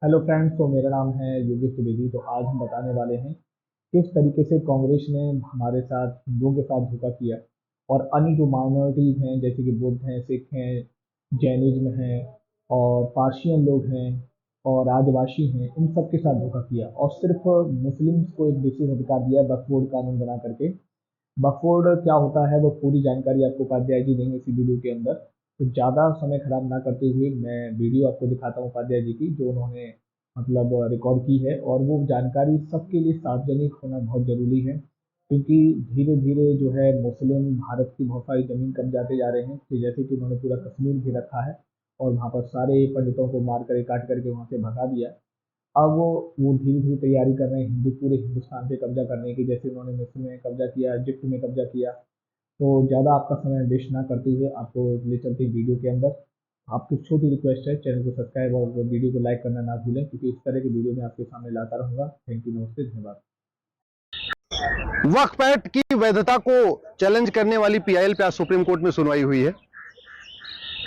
Hello friends. तो मेरा नाम है योगेश त्रिवेदी। तो आज हम बताने वाले हैं किस तरीके से कांग्रेस ने हमारे साथ हिंदुओं के साथ धोखा किया और अन्य जो माइनॉरिटीज़ हैं जैसे कि बुद्ध हैं, सिख हैं, जैनिज्म हैं और पार्शियन लोग हैं और आदिवासी हैं, इन सब के साथ धोखा किया और सिर्फ मुस्लिम्स को एक विशेष अधिकार दिया वक्फ बोर्ड कानून बना करके। बकफोर्ड क्या होता है वो पूरी जानकारी आपको उपाध्याय जी देंगे इसी वीडियो के अंदर। तो ज़्यादा समय खराब ना करते हुए मैं वीडियो आपको दिखाता हूँ उपाध्याय जी की, जो उन्होंने मतलब रिकॉर्ड की है। और वो जानकारी सबके लिए सार्वजनिक होना बहुत ज़रूरी है, क्योंकि धीरे धीरे जो है मुस्लिम भारत की बहुत सारी ज़मीन कब जाते जा रहे हैं। कि जैसे कि उन्होंने पूरा कश्मीर भी रखा है और वहाँ पर सारे पंडितों को मार कर काट करके वहाँ से भगा दिया। अब वो धीरे धीरे तैयारी कर रहे हैं पूरे हिंदुस्तान पे कब्जा करने की, जैसे उन्होंने मिस्र में कब्जा किया, इजिप्ट में कब्जा किया। तो ज़्यादा आपका समय वेस्ट ना करते हुए आपको ले चलते हैं वीडियो के अंदर। आपकी छोटी रिक्वेस्ट है, चैनल को सब्सक्राइब और वीडियो को लाइक करना ना भूलें, क्योंकि इस तरह की वीडियो मैं आपके सामने लाता रहूँगा। थैंक यू, नमस्ते, धन्यवाद। वक्फ एक्ट की वैधता को चैलेंज करने वाली पीआईएल पे आज सुप्रीम कोर्ट में सुनवाई हुई है।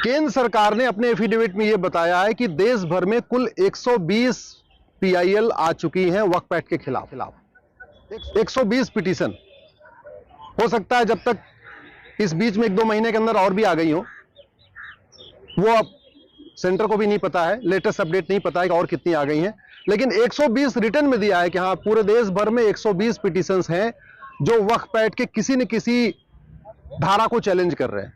केंद्र सरकार ने अपने एफिडेविट में यह बताया है कि देश भर में कुल 120 पीआईएल आ चुकी हैं वक्फ एक्ट के खिलाफ। 120 पिटीशन। हो सकता है जब तक इस बीच में 1-2 महीने के अंदर और भी आ गई हो, वो अब सेंटर को भी नहीं पता है, लेटेस्ट अपडेट नहीं पता है कि और कितनी आ गई हैं। लेकिन 120 रिटर्न में दिया है कि हाँ, पूरे देश भर में 120 पिटीशंस हैं जो वक्फ एक्ट के किसी न किसी धारा को चैलेंज कर रहे हैं।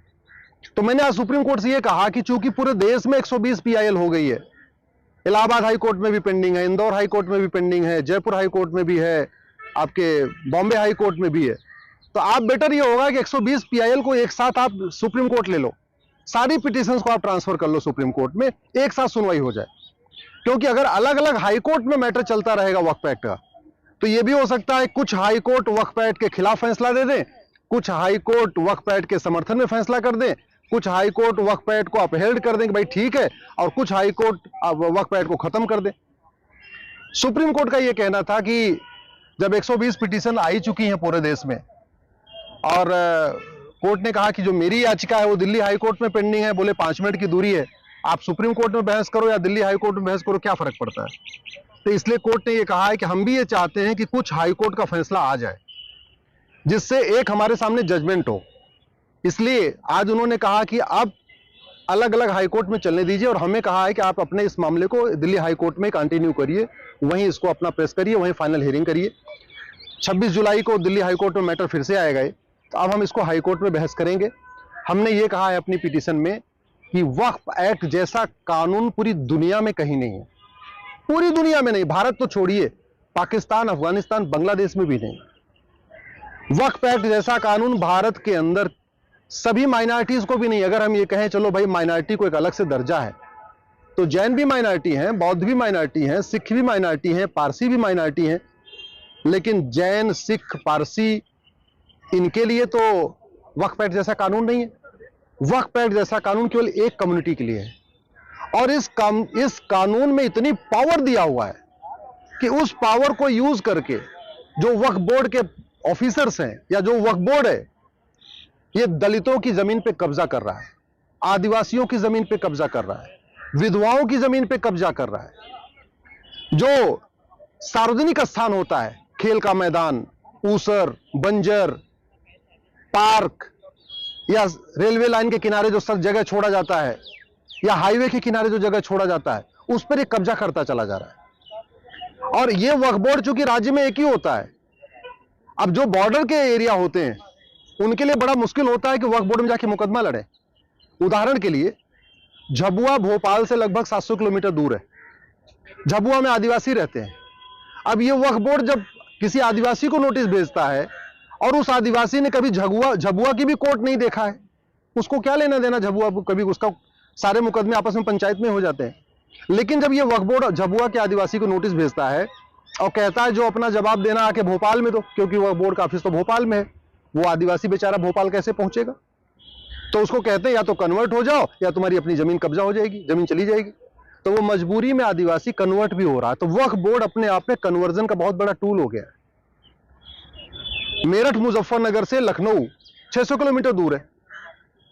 तो मैंने आज सुप्रीम कोर्ट से यह कहा कि चूंकि पूरे देश में 120 पीआईएल हो गई है, इलाहाबाद हाई कोर्ट में भी पेंडिंग है, इंदौर हाई कोर्ट में भी पेंडिंग है, जयपुर हाई कोर्ट में भी है, आपके बॉम्बे हाई कोर्ट में भी है, तो आप बेटर ये होगा कि 120 पीआईएल को एक साथ आप सुप्रीम कोर्ट ले लो, सारी पिटीशंस को आप ट्रांसफर कर लो सुप्रीम कोर्ट में, एक साथ सुनवाई हो जाए। क्योंकि अगर अलग अलग हाई कोर्ट में मैटर चलता रहेगा वक्फ एक्ट का, तो यह भी हो सकता है कुछ हाई कोर्ट वक्फ एक्ट के खिलाफ फैसला दे दें, कुछ हाई कोर्ट वक्फ एक्ट के समर्थन में फैसला कर दें, कुछ हाई कोर्ट वक्फ एक्ट को अपहेल्ड कर दें कि भाई ठीक है, और कुछ हाई कोर्ट वक्फ एक्ट को खत्म कर दें। सुप्रीम कोर्ट का यह कहना था कि जब 120 पिटीशन आई चुकी हैं पूरे देश में, और कोर्ट ने कहा कि जो मेरी याचिका है वो दिल्ली हाई कोर्ट में पेंडिंग है, बोले 5 मिनट की दूरी है, आप सुप्रीम कोर्ट में बहस करो या दिल्ली हाई कोर्ट में बहस करो, क्या फर्क पड़ता है। तो इसलिए कोर्ट ने यह कहा है कि हम भी ये चाहते हैं कि कुछ हाई कोर्ट का फैसला आ जाए, जिससे एक हमारे सामने जजमेंट हो। इसलिए आज उन्होंने कहा कि आप अलग अलग हाई कोर्ट में चलने दीजिए, और हमें कहा है कि आप अपने इस मामले को दिल्ली हाई कोर्ट में कंटिन्यू करिए, वहीं इसको अपना प्रेस करिए, वहीं फाइनल हियरिंग करिए। 26 जुलाई को दिल्ली हाई कोर्ट में मैटर फिर से आएगा, तो अब हम इसको हाई कोर्ट में बहस करेंगे। हमने ये कहा है अपनी पिटीशन में कि वक्फ एक्ट जैसा कानून पूरी दुनिया में कहीं नहीं है, पूरी दुनिया में नहीं, भारत तो छोड़िए, पाकिस्तान, अफगानिस्तान, बांग्लादेश में भी नहीं। वक्फ एक्ट जैसा कानून भारत के अंदर सभी माइनॉरिटीज को भी नहीं। अगर हम ये कहें चलो भाई माइनॉरिटी को एक अलग से दर्जा है, तो जैन भी माइनॉरिटी हैं, बौद्ध भी माइनॉरिटी हैं, सिख भी माइनॉरिटी हैं, पारसी भी माइनॉरिटी हैं, लेकिन जैन, सिख, पारसी, इनके लिए तो वक्फ एक्ट जैसा कानून नहीं है। वक्फ एक्ट जैसा कानून केवल एक कम्युनिटी के लिए है, और इस कानून में इतनी पावर दिया हुआ है कि उस पावर को यूज करके जो वक्फ बोर्ड के ऑफिसर्स हैं, या जो वक्फ बोर्ड है, ये दलितों की जमीन पे कब्जा कर रहा है, आदिवासियों की जमीन पे कब्जा कर रहा है, विधवाओं की जमीन पे कब्जा कर रहा है। जो सार्वजनिक स्थान होता है, खेल का मैदान, ऊसर, बंजर, पार्क, या रेलवे लाइन के किनारे जो सब जगह छोड़ा जाता है, या हाईवे के किनारे जो जगह छोड़ा जाता है, उस पर एक कब्जा करता चला जा रहा है। और यह वक्फ बोर्ड चूंकि राज्य में एक ही होता है, अब जो बॉर्डर के एरिया होते हैं उनके लिए बड़ा मुश्किल होता है कि वक्फ बोर्ड में जाके मुकदमा लड़े। उदाहरण के लिए, झाबुआ भोपाल से लगभग 700 किलोमीटर दूर है। झाबुआ में आदिवासी रहते हैं। अब ये वक्फ बोर्ड जब किसी आदिवासी को नोटिस भेजता है, और उस आदिवासी ने कभी झाबुआ की भी कोर्ट नहीं देखा है, उसको क्या लेना देना झाबुआ को, कभी उसका सारे मुकदमे आपस में पंचायत में हो जाते हैं। लेकिन जब ये वक्फ बोर्ड झाबुआ के आदिवासी को नोटिस भेजता है और कहता है जो अपना जवाब देना आके भोपाल में दो, क्योंकि वक्फ बोर्ड का ऑफिस तो भोपाल में है, वो आदिवासी बेचारा भोपाल कैसे पहुंचेगा, तो उसको कहते हैं या तो कन्वर्ट हो जाओ या तुम्हारी अपनी जमीन कब्जा हो जाएगी, जमीन चली जाएगी। तो वो मजबूरी में आदिवासी कन्वर्ट भी हो रहा है। तो वक्फ बोर्ड अपने आप में कन्वर्जन का बहुत बड़ा टूल हो गया है। मेरठ मुजफ्फरनगर से लखनऊ 600 किलोमीटर दूर है,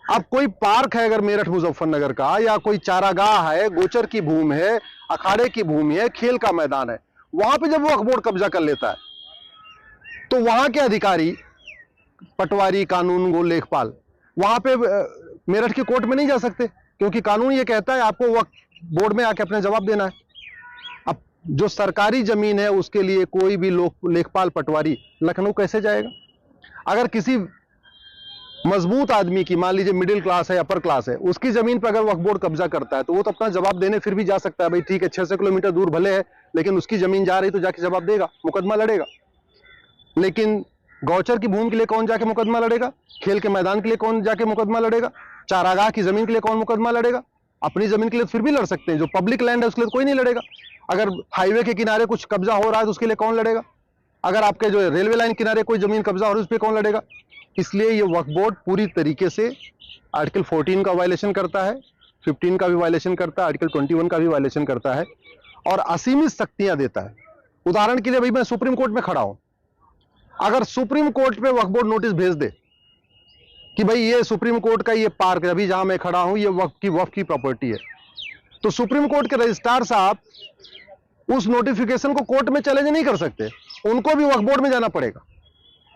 अब कोई पार्क है अगर मेरठ मुजफ्फरनगर का, या कोई चारागाह है, गोचर की भूमि है, अखाड़े की भूमि है, खेल का मैदान है, वहां पे जब वक्फ बोर्ड कब्जा कर लेता है तो वहां के अधिकारी, पटवारी, कानून गो, लेखपाल, वहां पे मेरठ की कोर्ट में नहीं जा सकते, क्योंकि कानून ये कहता है आपको वक्फ बोर्ड में आके अपने जवाब देना है। अब जो सरकारी जमीन है उसके लिए कोई भी लेखपाल, पटवारी लखनऊ कैसे जाएगा? अगर किसी मजबूत आदमी की, मान लीजिए मिडिल क्लास है, अपर क्लास है, उसकी जमीन पर अगर वक्फ बोर्ड कब्जा करता है तो वो तो अपना जवाब देने फिर भी जा सकता है, भाई ठीक है 600 किलोमीटर दूर भले है, लेकिन उसकी जमीन जा रही तो जाके जवाब देगा, मुकदमा लड़ेगा। लेकिन गौचर की भूमि के लिए कौन जाके मुकदमा लड़ेगा? खेल के मैदान के लिए कौन जाके मुकदमा लड़ेगा? चारागाह की जमीन के लिए कौन मुकदमा लड़ेगा? अपनी जमीन के लिए फिर भी लड़ सकते हैं, जो पब्लिक लैंड है उसके लिए कोई नहीं लड़ेगा। अगर हाईवे के किनारे कुछ कब्जा हो रहा है तो उसके लिए कौन लड़ेगा? अगर आपके जो रेलवे लाइन किनारे कोई जमीन कब्जा हो रही है उस पर कौन लड़ेगा? इसलिए ये वक्फ बोर्ड पूरी तरीके से आर्टिकल 14 का वायलेशन करता है, 15 का भी वायलेशन करता है, आर्टिकल 21 का भी वायलेशन करता है और असीमित शक्तियां देता है। उदाहरण के लिए भाई मैं सुप्रीम कोर्ट में खड़ा हूं, अगर सुप्रीम कोर्ट पे वक्फ बोर्ड नोटिस भेज दे कि भाई ये सुप्रीम कोर्ट का ये पार्क अभी जहां मैं खड़ा हूं ये वक्फ की प्रॉपर्टी है, तो सुप्रीम कोर्ट के रजिस्ट्रार साहब उस नोटिफिकेशन को कोर्ट में चैलेंज नहीं कर सकते, उनको भी वक्फ बोर्ड में जाना पड़ेगा।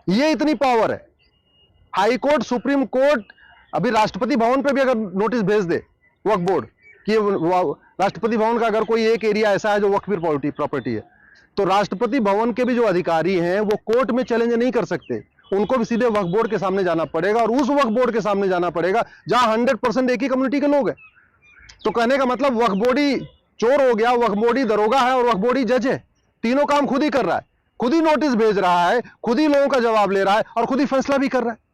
ये इतनी पावर है। हाई कोर्ट, सुप्रीम कोर्ट, अभी राष्ट्रपति भवन पे भी अगर नोटिस भेज दे वक्फ बोर्ड कि राष्ट्रपति भवन का अगर कोई एक एरिया ऐसा है जो वक्फ की प्रॉपर्टी है, तो राष्ट्रपति भवन के भी जो अधिकारी हैं वो कोर्ट में चैलेंज नहीं कर सकते, उनको भी सीधे वक्फ बोर्ड के सामने जाना पड़ेगा, और उस वक्फ बोर्ड के सामने जाना पड़ेगा जहां 100% एक ही कम्युनिटी के लोग हैं। तो कहने का मतलब वक्फ बोर्ड ही चोर हो गया, वक्फ बोर्ड ही दरोगा है और वक्फ बोर्ड ही जज है। तीनों काम खुद ही कर रहा है, खुद ही नोटिस भेज रहा है, खुद ही लोगों का जवाब ले रहा है और खुद ही फैसला भी कर रहा है।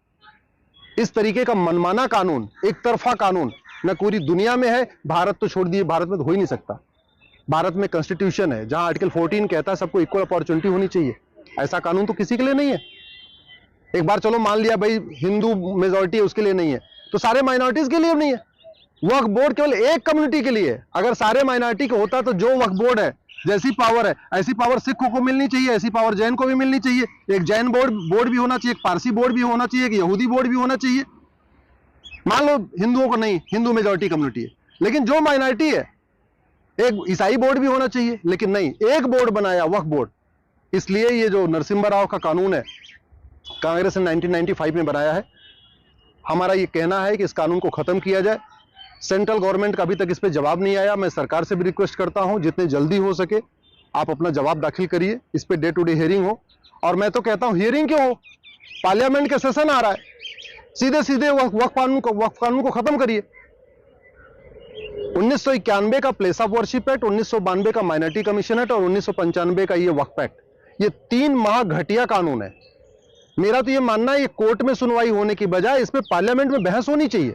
इस तरीके का मनमाना कानून, एक तरफा कानून न पूरी दुनिया में है, भारत तो छोड़ दिए, भारत में तो हो ही नहीं सकता। भारत में कॉन्स्टिट्यूशन है जहां आर्टिकल 14 कहता है सबको इक्वल अपॉर्चुनिटी होनी चाहिए, ऐसा कानून तो किसी के लिए नहीं है। एक बार चलो मान लिया भाई हिंदू मेजॉरिटी है उसके लिए नहीं है, तो सारे माइनॉरिटीज के लिए नहीं है। वक्फ बोर्ड केवल एक कम्युनिटी के लिए है। अगर सारे माइनॉरिटी का होता तो जो वक्फ बोर्ड है जैसी पावर है ऐसी पावर सिखों को मिलनी चाहिए, ऐसी पावर जैन को भी मिलनी चाहिए। एक जैन बोर्ड भी होना चाहिए, एक पारसी बोर्ड भी होना चाहिए, एक यहूदी बोर्ड भी होना चाहिए। मान लो हिंदुओं को नहीं, हिंदू मेजॉरिटी कम्युनिटी है, लेकिन जो माइनॉरिटी है एक ईसाई बोर्ड भी होना चाहिए, लेकिन नहीं, एक बोर्ड बनाया वक्फ बोर्ड। इसलिए ये जो नरसिम्हा राव का कानून है कांग्रेस ने 1995 में बनाया है, हमारा ये कहना है कि इस कानून को खत्म किया जाए। सेंट्रल गवर्नमेंट का अभी तक इस पे जवाब नहीं आया। मैं सरकार से भी रिक्वेस्ट करता हूं जितने जल्दी हो सके आप अपना जवाब दाखिल करिए, इस पे डे टू डे हियरिंग हो। और मैं तो कहता हूं हियरिंग क्यों हो, पार्लियामेंट का सेशन आ रहा है, सीधे सीधे वक्फ कानून को खत्म करिए। 1991 का प्लेस ऑफ वर्शिप एक्ट, 1992 का माइनॉरिटी कमीशन एक्ट और 1995 का ये वक्फ एक्ट, ये 3 महा घटिया कानून है। मेरा तो ये मानना है ये कोर्ट में सुनवाई होने की बजाय इस पे पार्लियामेंट में बहस होनी चाहिए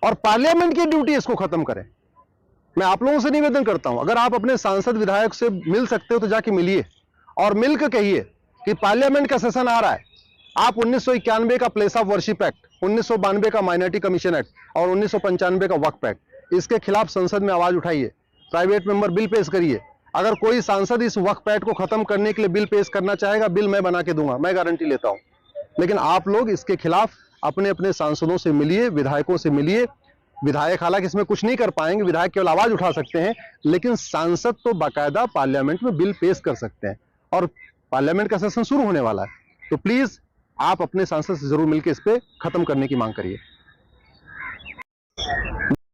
और पार्लियामेंट की ड्यूटी इसको खत्म करें। मैं आप लोगों से निवेदन करता हूं, अगर आप अपने सांसद विधायक से मिल सकते हो तो जाके मिलिए और मिलकर कहिए कि पार्लियामेंट का सेशन आ रहा है, आप 1991 का प्लेस ऑफ वर्शिप एक्ट, 1992 का माइनॉरिटी कमीशन एक्ट और 1995 का वक्फ एक्ट, इसके खिलाफ संसद में आवाज उठाइए, प्राइवेट मेंबर बिल पेश करिए। अगर कोई सांसद इस वक्फ एक्ट को खत्म करने के लिए बिल पेश करना चाहेगा, बिल मैं बना के दूंगा, मैं गारंटी लेता हूं। लेकिन आप लोग इसके खिलाफ अपने अपने सांसदों से मिलिए, विधायकों से मिलिए। विधायक हालांकि इसमें कुछ नहीं कर पाएंगे, विधायक केवल आवाज उठा सकते हैं, लेकिन सांसद तो बाकायदा पार्लियामेंट में बिल पेश कर सकते हैं और पार्लियामेंट का सेशन शुरू होने वाला है। तो प्लीज आप अपने सांसद से जरूर मिलकर इस पे खत्म करने की मांग करिए।